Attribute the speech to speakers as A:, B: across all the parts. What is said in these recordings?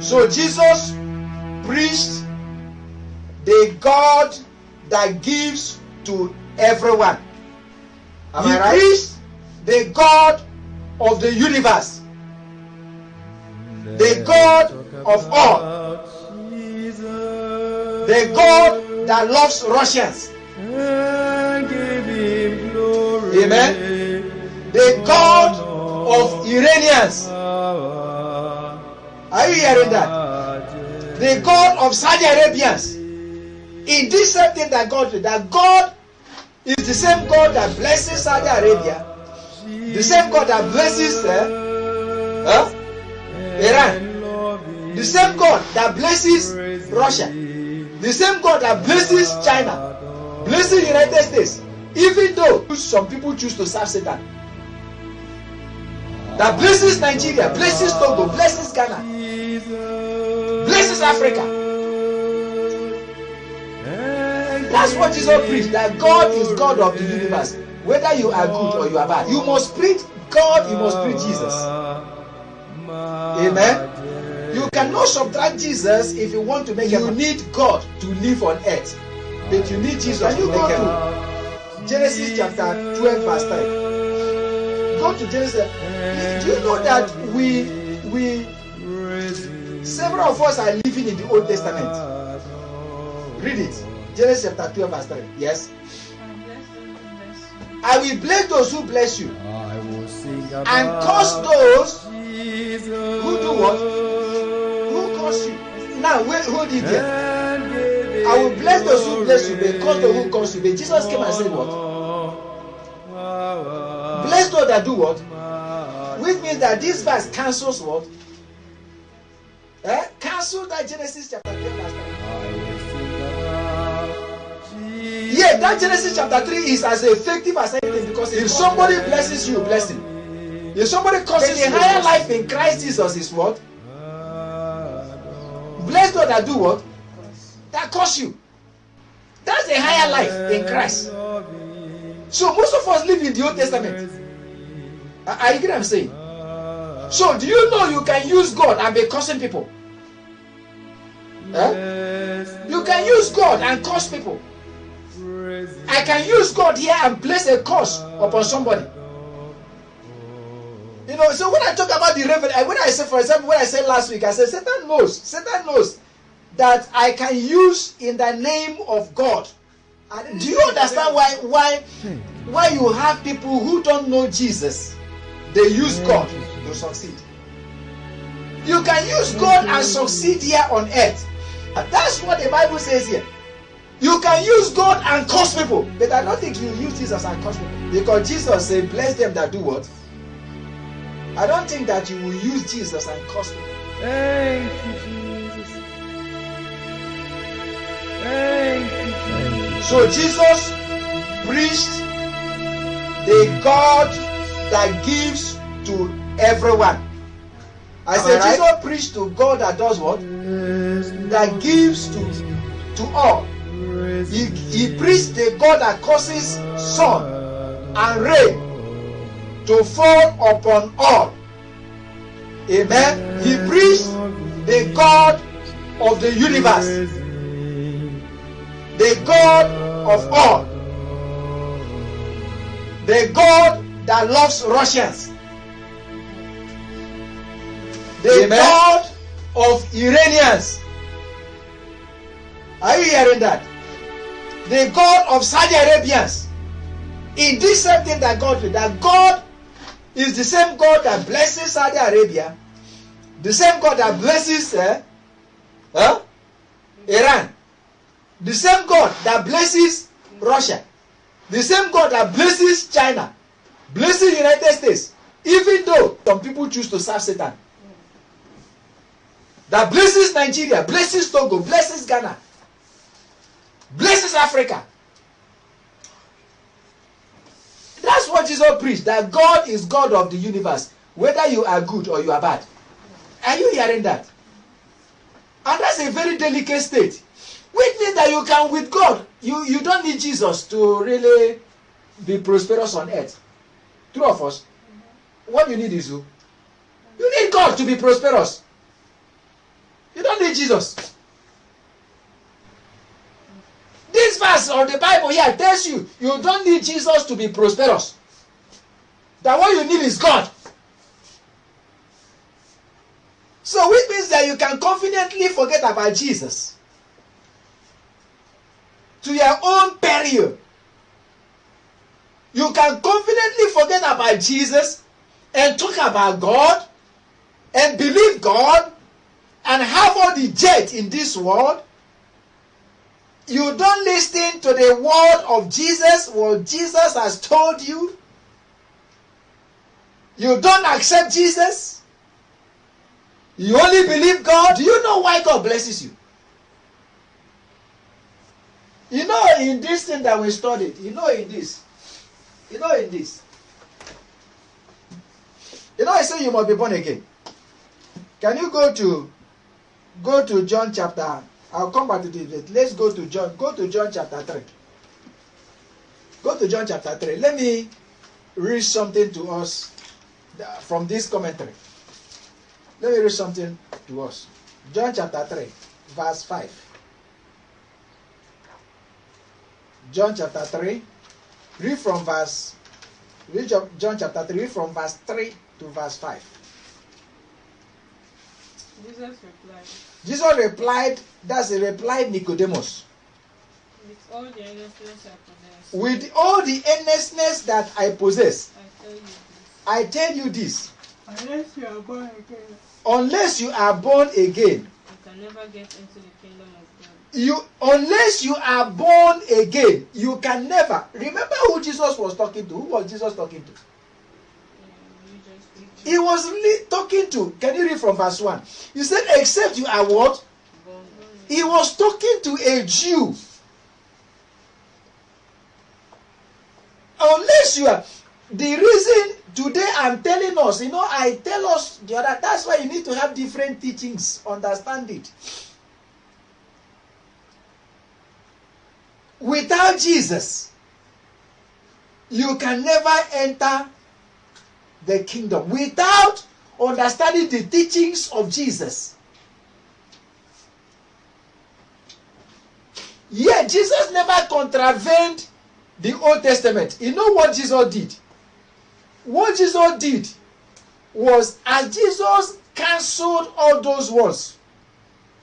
A: So Jesus preached the God that gives to everyone. He preached the God of the universe, the God of all, the God that loves Russians. Amen. The God of Iranians. Are you hearing that? The God of Saudi Arabians. In this same thing that God is the same God that blesses Saudi Arabia, the same God that blesses Iran, the same God that blesses Russia, the same God that blesses China, blesses the United States, even though some people choose to serve Satan. That blesses Nigeria, blesses Togo, blesses Ghana, blesses Africa. That's what Jesus preached, that God is God of the universe. Whether you are good or you are bad, you must preach God, you must preach Jesus. Amen. You cannot subtract Jesus if you want to make it. You need God to live on earth, but you need Jesus. Can you go to Genesis chapter 12 verse 3? Go to Genesis. Do you know that we several of us are living in the Old Testament? Read it. Genesis chapter 12 verse 3. Yes. I will bless those who bless you, and curse those who do what? Who curse you? Now, hold it there. I will bless those who bless you, but curse those who curse you. But Jesus came and said what? Bless those that do what? Which means that this verse cancels what? Cancel that Genesis chapter 12 verse 3. Yeah, that Genesis chapter 3 is as effective as anything, because if somebody blesses you, bless him. If somebody curses you, the higher life in Christ Jesus is what? Bless those that do what? That curse you. That's the higher life in Christ. So most of us live in the Old Testament. Are you get what I'm saying? So do you know you can use God and be cursing people? You can use God and curse people. I can use God here and place a curse upon somebody. You know, so when I talk about the revelation, when I say, for example, when I said last week, I said Satan knows that I can use in the name of God. Do you understand why you have people who don't know Jesus? They use God to succeed. You can use God and succeed here on earth. And that's what the Bible says here. You can use God and curse people, but I don't think you use Jesus and curse people, because Jesus said, "Bless them that do what." I don't think that you will use Jesus and curse people.
B: Thank you, Jesus. Thank you, Jesus.
A: So Jesus preached the God that gives to everyone. I said Jesus preached to God that does what? That gives to all. He preached the God that causes sun and rain to fall upon all. Amen. He preached the God of the universe, the God of all, the God that loves Russians, the God of Iranians. Are you hearing that? The God of Saudi Arabians. In this same thing that God is the same God that blesses Saudi Arabia, the same God that blesses Iran, the same God that blesses Russia, the same God that blesses China, blesses the United States, even though some people choose to serve Satan. That blesses Nigeria, blesses Togo, blesses Ghana, blesses Africa. That's what Jesus preached, that God is God of the universe, whether you are good or you are bad. Are you hearing that? And that's a very delicate state, which means that you can, with God, you don't need Jesus to really be prosperous on earth. True of us. What you need is who? You need God to be prosperous. You don't need Jesus. This verse of the Bible here tells you you don't need Jesus to be prosperous. That what you need is God. So which means that you can confidently forget about Jesus to your own peril. You can confidently forget about Jesus and talk about God and believe God and have all the jet in this world. You don't listen to the word of Jesus, what Jesus has told you. You don't accept Jesus. You only believe God. Do you know why God blesses you? You know in this thing that we studied, you know in this. I say you must be born again. Can you go to John chapter, I'll come back to this. Let's go to John. Go to John chapter 3. Go to John chapter 3. Let me read something to us from this commentary. Let me read something to us. John chapter 3, verse 5. John chapter 3. Read John chapter 3, read from verse 3 to verse 5. Jesus replied, that's a reply Nicodemus. With all the earnestness that I possess, I tell you this.
B: Unless you are born again,
A: Unless you are born again,
C: you can never get into the kingdom of God.
A: Unless you are born again, you can never. Remember who Jesus was talking to? Who was Jesus talking to? He was really talking to, can you read from verse 1? He said, except you are what? He was talking to a Jew. Unless you are. The reason today I'm telling us, I tell us the other, that's why you need to have different teachings, understand it. Without Jesus, you can never enter the kingdom. Without understanding the teachings of Jesus. Yet Jesus never contravened the Old Testament. You know what Jesus did? What Jesus did was, as Jesus cancelled all those ones,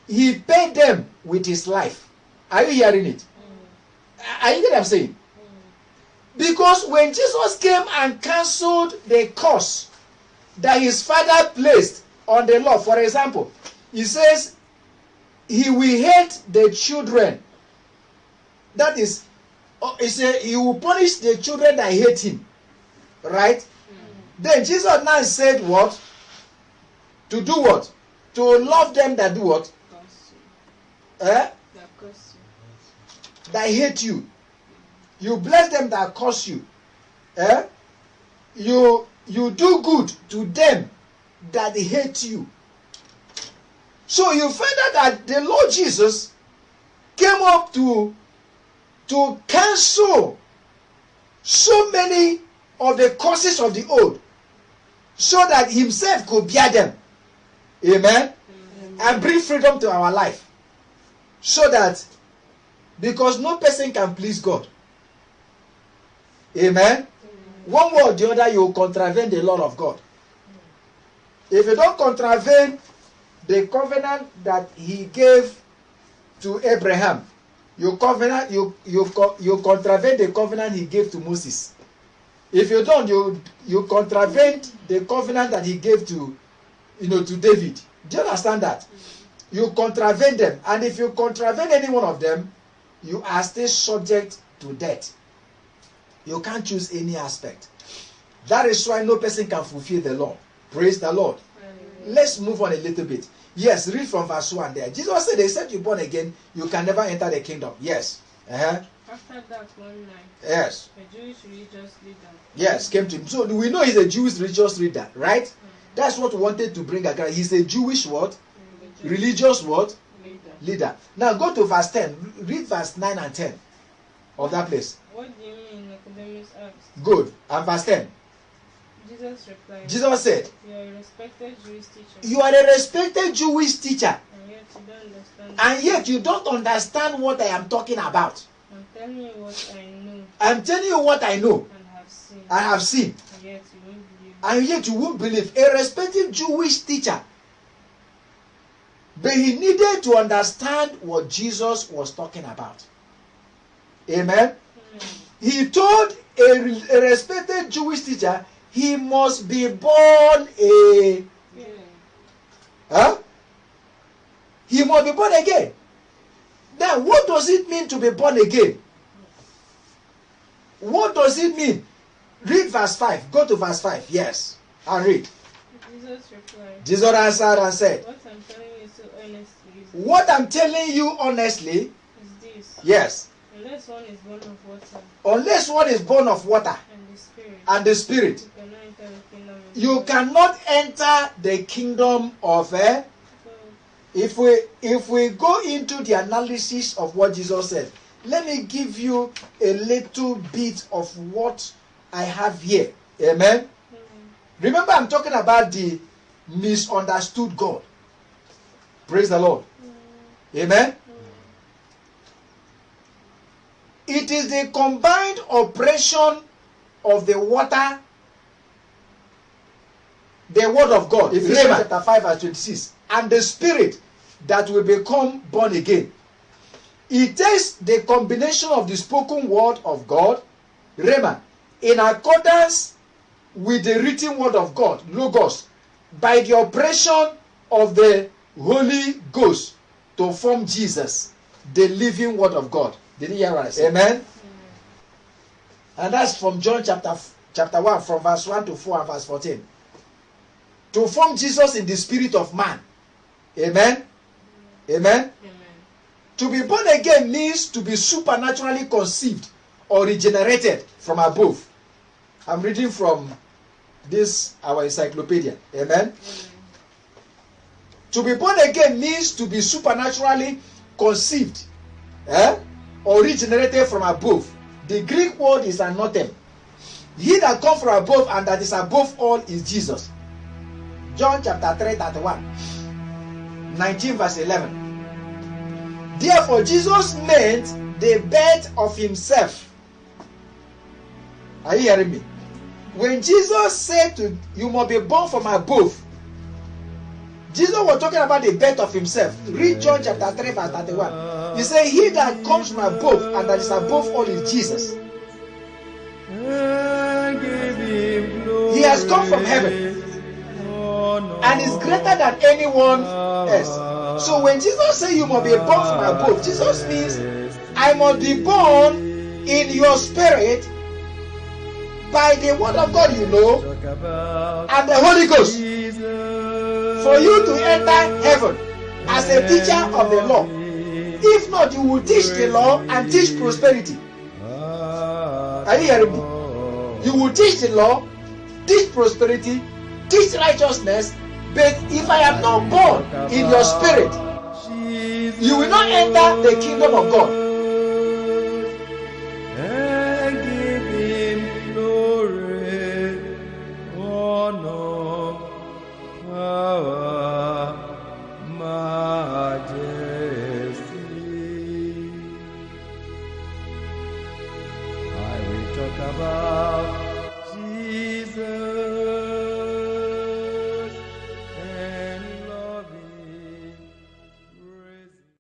A: he paid them with his life. Are you hearing it? Are you getting what I'm saying? Because when Jesus came and cancelled the curse that his father placed on the law, for example, he says he will hate the children. That is, he said he will punish the children that hate him. Right? Then Jesus now said what? To do what? To love them that do what? That hate you. You bless them that curse you. You do good to them that hate you. So you find out that the Lord Jesus came up to cancel so many of the curses of the old, so that himself could bear them. Amen? And bring freedom to our life. So that, because no person can please God. Amen? One way or the other, you will contravene the law of God. If you don't contravene the covenant that he gave to Abraham, you contravene the covenant he gave to Moses. If you don't, you contravene the covenant that he gave to David. Do you understand that? You contravene them. And if you contravene any one of them, you are still subject to death. You can't choose any aspect. That is why no person can fulfill the law. Praise the Lord. Let's move on a little bit. Yes, read from verse 1 there. Jesus said, except you're born again, you can never enter the kingdom. Yes.
C: After that one night,
A: yes,
C: a Jewish religious leader,
A: yes, came to him. So we know he's a Jewish religious leader, right? That's what we wanted to bring across. He's a Jewish what? Religious what? Leader. Now go to verse 10. Read verse 9 and 10 of that place.
C: What do you mean? Nicodemus asked.
A: Good. And verse 10.
C: Jesus replied,
A: Jesus said,
C: "You are a respected Jewish teacher,
A: you are a respected Jewish teacher,
C: and yet you don't understand.
A: and yet you don't understand what I am talking about.
C: I'm telling you what I know
A: I'm telling you what I know
C: and have seen,
A: I have seen,
C: and yet you won't believe."
A: and yet you won't believe. A respected Jewish teacher, but he needed to understand what Jesus was talking about. Amen. He told a respected Jewish teacher he must be born a he must be born again. Then what does it mean to be born again? What does it mean? Read verse 5. Go to verse 5. Yes. And read.
C: Jesus replied,
A: Jesus answered and said,
C: "What I'm telling you so honestly
A: what I'm telling you honestly,
C: is this:
A: yes,
C: unless one is born of water
A: unless one is born of water
C: and the Spirit,
A: and the Spirit,
C: you cannot enter the kingdom of
A: you
C: God."
A: cannot enter the kingdom of if we go into the analysis of what Jesus said, let me give you a little bit of what I have here. Amen. Remember, I'm talking about the misunderstood God. Praise the Lord. Amen. It is the combined operation of the water, the word of God, Ephesians chapter 5 verse 26, and the Spirit that will become born again. It takes the combination of the spoken word of God, Rhema, in accordance with the written word of God, Logos, by the operation of the Holy Ghost to form Jesus, the living word of God. Did you hear what I said? Amen. And that's from John chapter 1, from verse 1 to 4 and verse 14. To form Jesus in the spirit of man. Amen. Amen. To be born again means to be supernaturally conceived or regenerated from above. I'm reading from this, our encyclopedia. Amen. To be born again means to be supernaturally conceived or regenerated from above. The Greek word is anatem. He that comes from above and that is above all is Jesus. John chapter 3, 31. 19 verse 11. Therefore, Jesus meant the birth of himself. Are you hearing me? When Jesus said to you must be born from above, Jesus was talking about the birth of himself. Read John chapter 3 verse 31. He said, he that comes from above and that is above all is Jesus. He has come from heaven and is greater than anyone else. So when Jesus said you must be born from above, Jesus means I must be born in your spirit by the word of God you know and the Holy Ghost for you to enter heaven as a teacher of the law. If not, you will teach the law and teach prosperity. Are you hearing me? You will teach the law, teach prosperity, teach righteousness, but if I am not born in your spirit, you will not enter the kingdom of God.